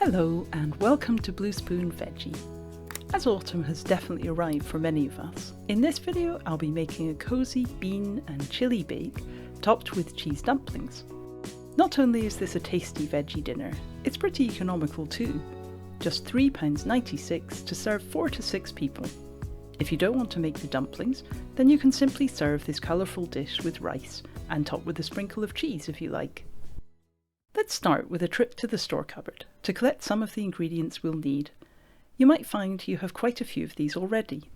Hello and welcome to Blue Spoon Veggie. As autumn has definitely arrived for many of us, in this video I'll be making a cosy bean and chilli bake topped with cheese dumplings. Not only is this a tasty veggie dinner, it's pretty economical too. Just £3.96 to serve 4 to 6 people. If you don't want to make the dumplings, then you can simply serve this colourful dish with rice and top with a sprinkle of cheese if you like. Let's start with a trip to the store cupboard to collect some of the ingredients we'll need. You might find you have quite a few of these already.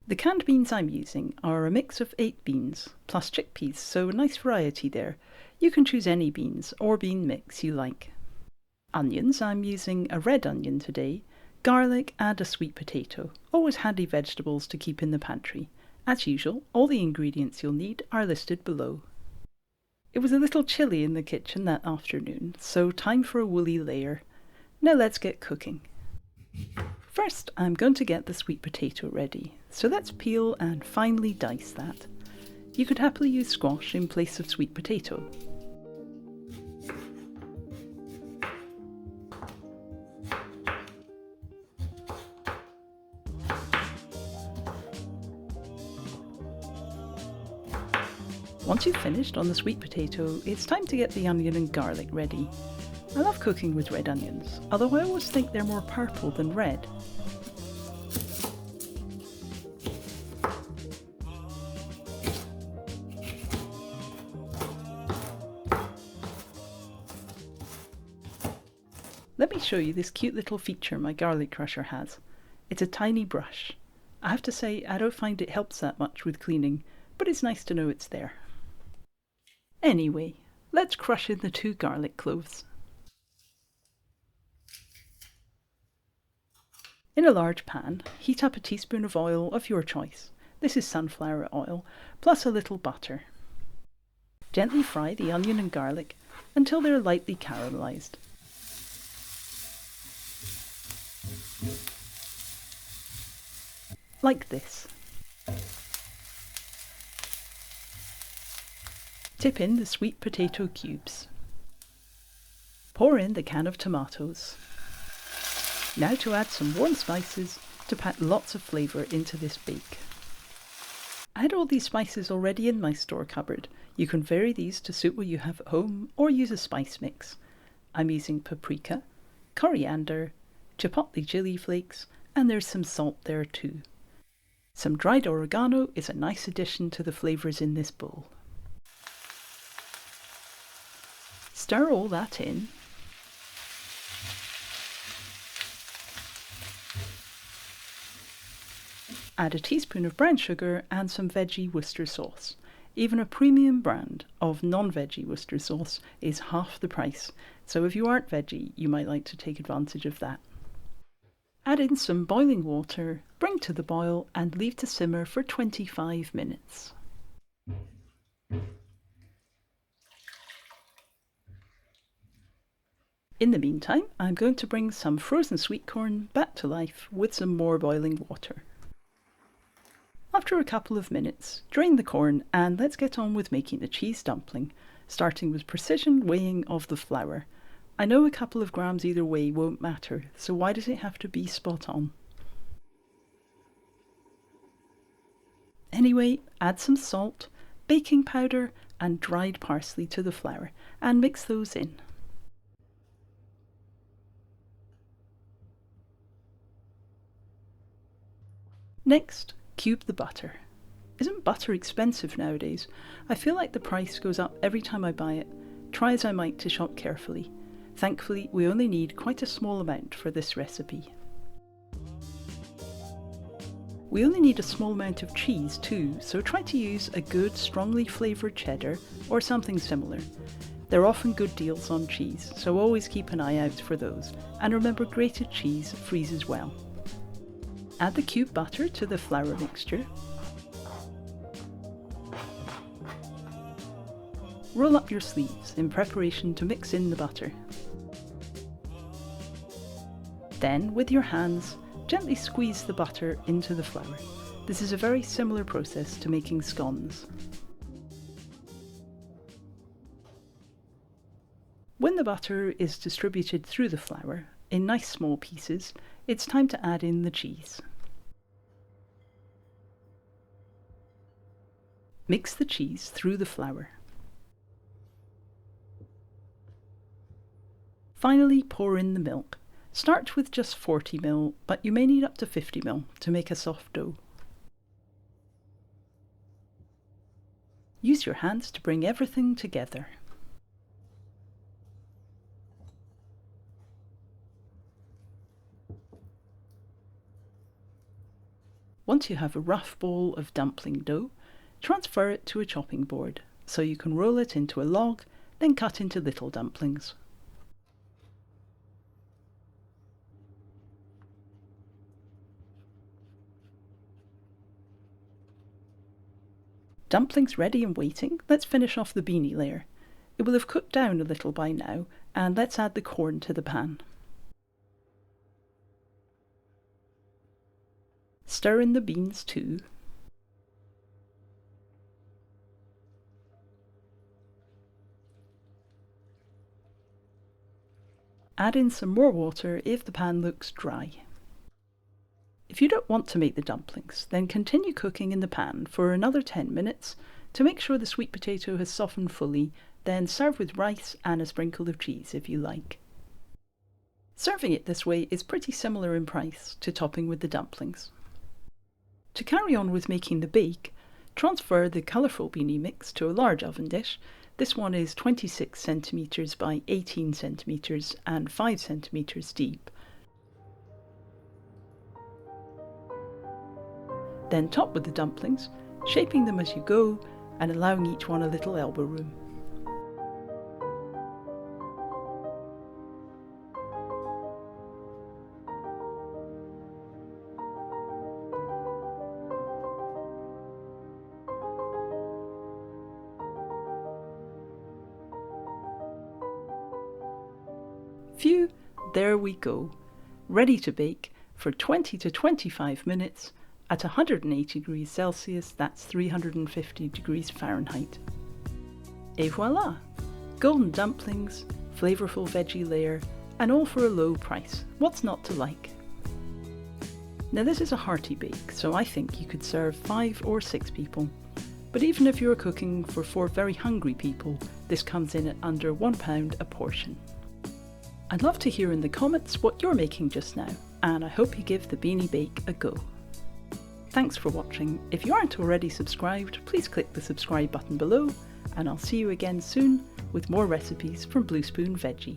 The canned beans I'm using are a mix of 8 beans plus chickpeas, so a nice variety there. You can choose any beans or bean mix you like. Onions, I'm using a red onion today, garlic and a sweet potato, always handy vegetables to keep in the pantry. As usual, all the ingredients you'll need are listed below. It was a little chilly in the kitchen that afternoon, so time for a woolly layer. Now let's get cooking. First, I'm going to get the sweet potato ready, so let's peel and finely dice that. You could happily use squash in place of sweet potato. Once you've finished on the sweet potato, it's time to get the onion and garlic ready. I love cooking with red onions, although I always think they're more purple than red. Let me show you this cute little feature my garlic crusher has. It's a tiny brush. I have to say, I don't find it helps that much with cleaning, but it's nice to know it's there. Anyway, let's crush in the 2 garlic cloves. In a large pan, heat up a teaspoon of oil of your choice. This is sunflower oil, plus a little butter. Gently fry the onion and garlic until they're lightly caramelized. Like this. Tip in the sweet potato cubes. Pour in the can of tomatoes. Now to add some warm spices to pack lots of flavour into this bake. I had all these spices already in my store cupboard. You can vary these to suit what you have at home or use a spice mix. I'm using paprika, coriander, chipotle chili flakes, and there's some salt there too. Some dried oregano is a nice addition to the flavours in this bowl. Stir all that in. Add a teaspoon of brown sugar and some Veggie Worcester sauce. Even a premium brand of non-veggie Worcester sauce is half the price, so if you aren't veggie, you might like to take advantage of that. Add in some boiling water, bring to the boil and leave to simmer for 25 minutes. In the meantime, I'm going to bring some frozen sweetcorn back to life with some more boiling water. After a couple of minutes, drain the corn and let's get on with making the cheese dumpling, starting with precision weighing of the flour. I know a couple of grams either way won't matter, so why does it have to be spot on? Anyway, add some salt, baking powder and dried parsley to the flour and mix those in. Next, cube the butter. Isn't butter expensive nowadays? I feel like the price goes up every time I buy it. Try as I might to shop carefully. Thankfully, we only need quite a small amount for this recipe. We only need a small amount of cheese too, so try to use a good, strongly flavoured cheddar or something similar. There are often good deals on cheese, so always keep an eye out for those. And remember, grated cheese freezes well. Add the cube butter to the flour mixture. Roll up your sleeves in preparation to mix in the butter. Then, with your hands, gently squeeze the butter into the flour. This is a very similar process to making scones. When when the butter is distributed through the flour in nice small pieces, it's time to add in the cheese. Mix the cheese through the flour. Finally, pour in the milk. Start with just 40 ml, but you may need up to 50 ml to make a soft dough. Use your hands to bring everything together. Once you have a rough bowl of dumpling dough, transfer it to a chopping board so you can roll it into a log, then cut into little dumplings. Dumplings ready and waiting, let's finish off the beanie layer. It will have cooked down a little by now, and let's add the corn to the pan. Stir in the beans too. Add in some more water if the pan looks dry. If you don't want to make the dumplings, then continue cooking in the pan for another 10 minutes to make sure the sweet potato has softened fully, then serve with rice and a sprinkle of cheese if you like. Serving it this way is pretty similar in price to topping with the dumplings. To carry on with making the bake, transfer the colourful beanie mix to a large oven dish. This one is 26 centimetres by 18 centimetres and 5 centimetres deep. Then top with the dumplings, shaping them as you go and allowing each one a little elbow room. Phew, there we go, ready to bake for 20 to 25 minutes at 180 degrees Celsius, that's 350 degrees Fahrenheit. Et voila! Golden dumplings, flavourful veggie layer, and all for a low price. What's not to like? Now this is a hearty bake, so I think you could serve 5 or 6 people. But even if you're cooking for 4 very hungry people, this comes in at under £1 a portion. I'd love to hear in the comments what you're making just now, and I hope you give the beanie bake a go. Thanks for watching. If you aren't already subscribed, please click the subscribe button below, and I'll see you again soon with more recipes from Blue Spoon Veggie.